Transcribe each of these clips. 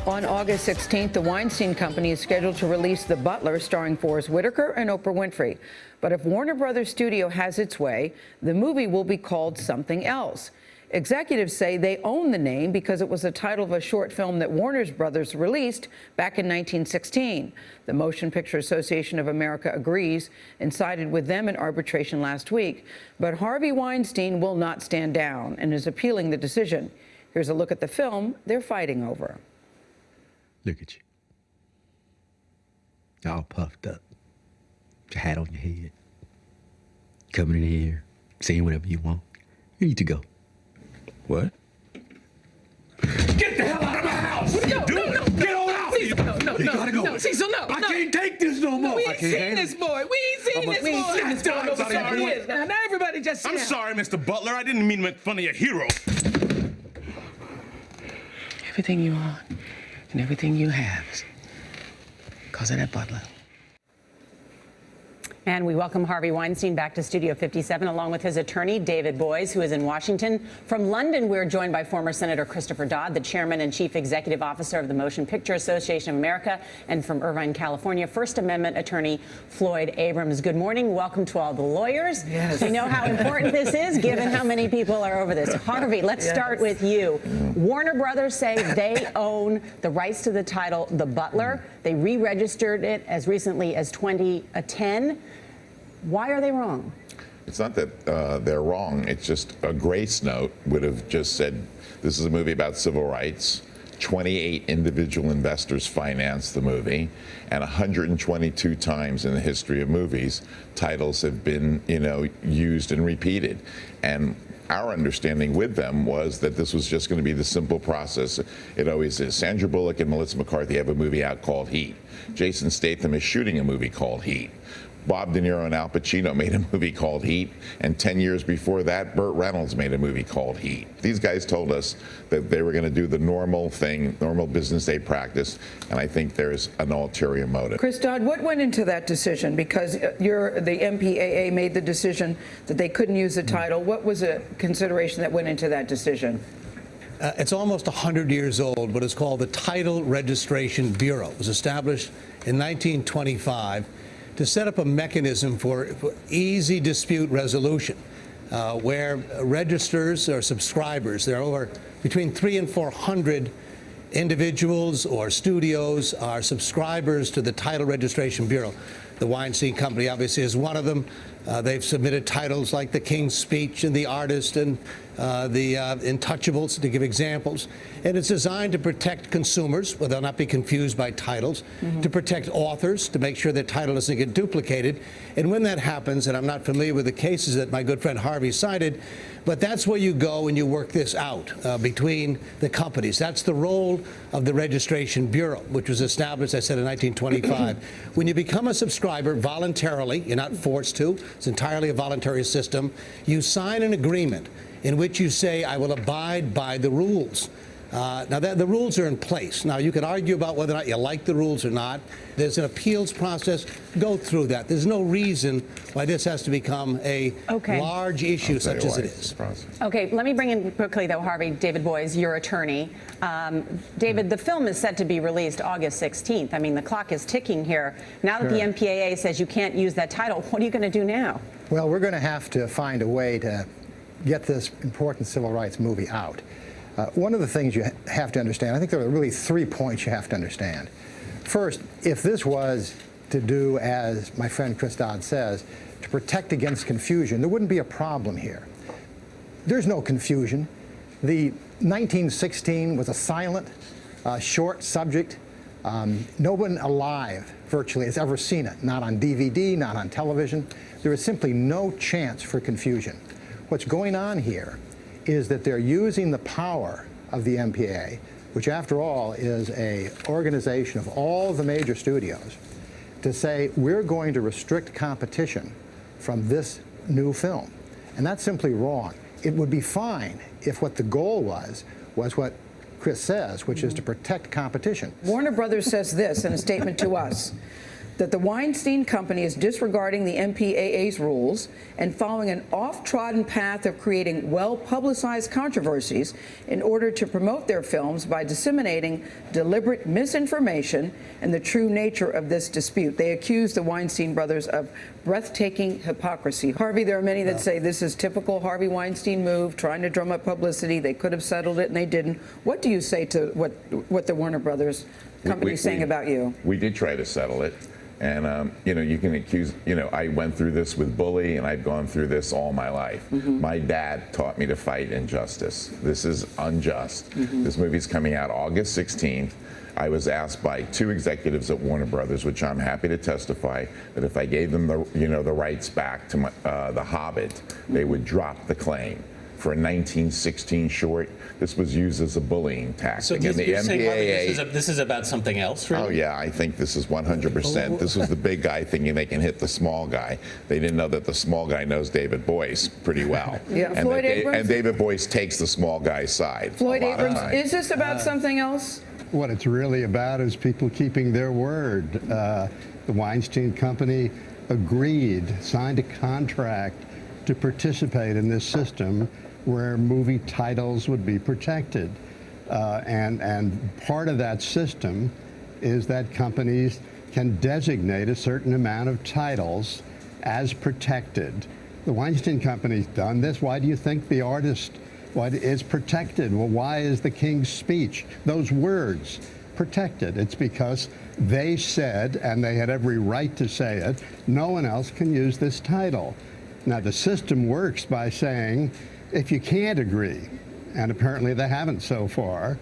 On August 16th, the Weinstein Company is scheduled to release The Butler, starring Forrest Whitaker and Oprah Winfrey. But if Warner Brothers Studio has its way, the movie will be called something else. Executives say they own the name because it was the title of a short film that Warner Brothers released back in 1916. The Motion Picture Association of America agrees and sided with them in arbitration last week. But Harvey Weinstein will not stand down and is appealing the decision. Here's a look at the film they're fighting over. Look at you. All puffed up. Your hat on your head. Coming in here, saying whatever you want. You need to go. What? Get the hell out of my house! What are you doing? No, get on out! Cecil, no, You gotta go. no, Cecil, no. I can't take this no more. We ain't seen this boy. We ain't seen this boy. I'm sorry. Now everybody just sit I'm down. sorry, Mr. Butler. I didn't mean to make fun of your hero. Everything you are and everything you have is because of that butler. And we welcome Harvey Weinstein back to Studio 57, along with his attorney, David Boies, who is in Washington. From London, we're joined by former Senator Christopher Dodd, the chairman and chief executive officer of the Motion Picture Association of America, and from Irvine, California, First Amendment attorney Floyd Abrams. Good morning. Welcome to all the lawyers. Yes. We know how important this is, given how many people are over this. Harvey, let's start with you. Warner Brothers say they own the rights to the title The Butler. They re-registered it as recently as 2010. Why are they wrong? It's not that they're wrong. It's just a grace note would have just said, this is a movie about civil rights. 28 individual investors financed the movie, and 122 times in the history of movies, titles have been, used and repeated. And our understanding with them was that this was just going to be the simple process. It always is. Sandra Bullock and Melissa McCarthy have a movie out called Heat. Jason Statham is shooting a movie called Heat. Bob De Niro and Al Pacino made a movie called Heat, and 10 years before that, Burt Reynolds made a movie called Heat. These guys told us that they were going to do the normal thing, normal business day practice, and I think there's an ulterior motive. Chris Dodd, what went into that decision? Because the MPAA made the decision that they couldn't use the title. What was a consideration that went into that decision? It's almost 100 years old, but it's called the Title Registration Bureau. It was established in 1925 to set up a mechanism for easy dispute resolution, where registrars or subscribers, there are over between 300 and 400 individuals or studios are subscribers to the Title Registration Bureau. The Weinstein Company obviously is one of them. They've submitted titles like The King's Speech and The Artist and The Intouchables, to give examples. And it's designed to protect consumers, where they'll not be confused by titles, to protect authors, to make sure their title doesn't get duplicated. And when that happens, and I'm not familiar with the cases that my good friend Harvey cited, but that's where you go and you work this out between the companies. That's the role of the Registration Bureau, which was established, I said, in 1925. When you become a subscriber voluntarily, you're not forced to, it's entirely a voluntary system, you sign an agreement in which you say, I will abide by the rules. Now, the rules are in place. Now, you can argue about whether or not you like the rules or not. There's an appeals process. Go through that. There's no reason why this has to become a large issue such as it is. Okay, let me bring in quickly, though, Harvey, David Boies, your attorney. David, the film is set to be released August 16th. I mean, the clock is ticking here. Now that the MPAA says you can't use that title, what are you going to do now? Well, we're going to have to find a way to get this important civil rights movie out. One of the things you have to understand, I think there are really 3 points you have to understand. First, if this was to do, as my friend Chris Dodd says, to protect against confusion, there wouldn't be a problem here. There's no confusion. The 1916 was a silent, short subject. No one alive, virtually, has ever seen it, not on DVD, not on television. There is simply no chance for confusion. What's going on here is that they're using the power of the MPAA, which after all is an organization of all the major studios, to say we're going to restrict competition from this new film. And that's simply wrong. It would be fine if what the goal was what Chris says, which is to protect competition. Warner Brothers says this in a statement to us. that the Weinstein Company is disregarding the MPAA's rules and following an off-trodden path of creating well-publicized controversies in order to promote their films by disseminating deliberate misinformation and the true nature of this dispute. They accuse the Weinstein brothers of breathtaking hypocrisy. Harvey, there are many that say this is typical Harvey Weinstein move, trying to drum up publicity. They could have settled it and they didn't. What do you say to what the Warner Brothers company is saying about you? We did try to settle it. And, you can accuse, I went through this with Bully, and I've gone through this all my life. My dad taught me to fight injustice. This is unjust. This movie's coming out August 16th. I was asked by 2 executives at Warner Brothers, which I'm happy to testify, that if I gave them the rights back to The Hobbit, they would drop the claim. For a 1916 short, this was used as a bullying tactic. So and the you're saying, MPAA, Harvey, this is about something else, really? Oh yeah, I think this is 100%. This was the big guy thinking they can hit the small guy. They didn't know that the small guy knows David Boyce pretty well. Yeah, and Floyd Abrams? And David Boyce takes the small guy's side. Floyd a lot of Abrams, times. is this about something else? What it's really about is people keeping their word. The Weinstein Company signed a contract to participate in this system where movie titles would be protected. And part of that system is that companies can designate a certain amount of titles as protected. The Weinstein Company's done this. Why do you think the artist is protected? Well, why is the King's Speech, those words, protected? It's because they said, and they had every right to say it, no one else can use this title. Now, the system works by saying, if you can't agree, and apparently they haven't so far,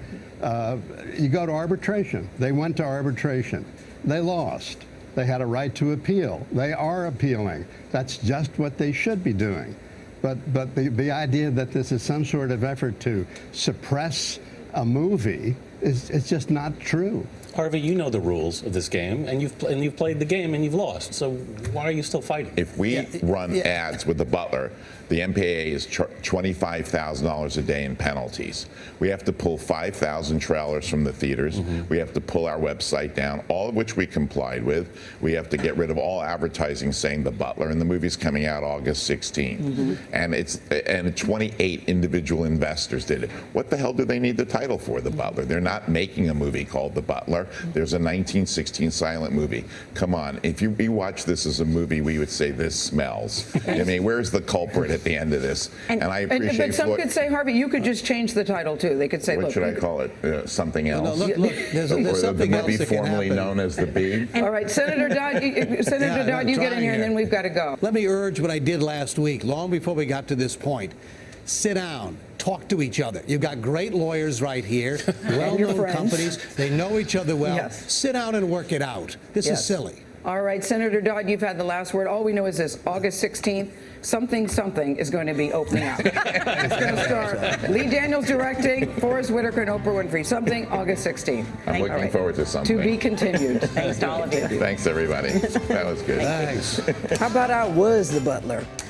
you go to arbitration. They went to arbitration. They lost. They had a right to appeal. They are appealing. That's just what they should be doing. But the idea that this is some sort of effort to suppress a movie is just not true. Harvey, you know the rules of this game, and you've played the game and you've lost. So why are you still fighting? If we run ads with the Butler, the MPAA is $25,000 a day in penalties. We have to pull 5,000 trailers from the theaters. We have to pull our website down, all of which we complied with. We have to get rid of all advertising saying the Butler, and the movie's coming out August 16th. And 28 individual investors did it. What the hell do they need the title for, the Butler? They're not making a movie called The Butler. There's a 1916 silent movie. Come on, if we watch this as a movie, we would say this smells. I mean, where's the culprit at the end of this? And I appreciate. But some could say, Harvey, you could just change the title too. They could say, what look, should I call it? Something else. No, look, there's something the else movie that can formerly happen. known as The Bee. all right, Senator Dodd, you get in here, and then we've got to go. Let me urge what I did last week, long before we got to this point. Sit down. Talk to each other. You've got great lawyers right here, well-known companies. They know each other well. Yes. Sit down and work it out. This is silly. All right, Senator Dodd, you've had the last word. All we know is this: August 16th, something is going to be opening up. It's going to star Lee Daniels directing, Forrest Whitaker and Oprah Winfrey. Something, August 16th. I'm looking forward to something. To be continued. Thanks to all of you. Thanks, everybody. That was good. Thanks. How about I was the Butler?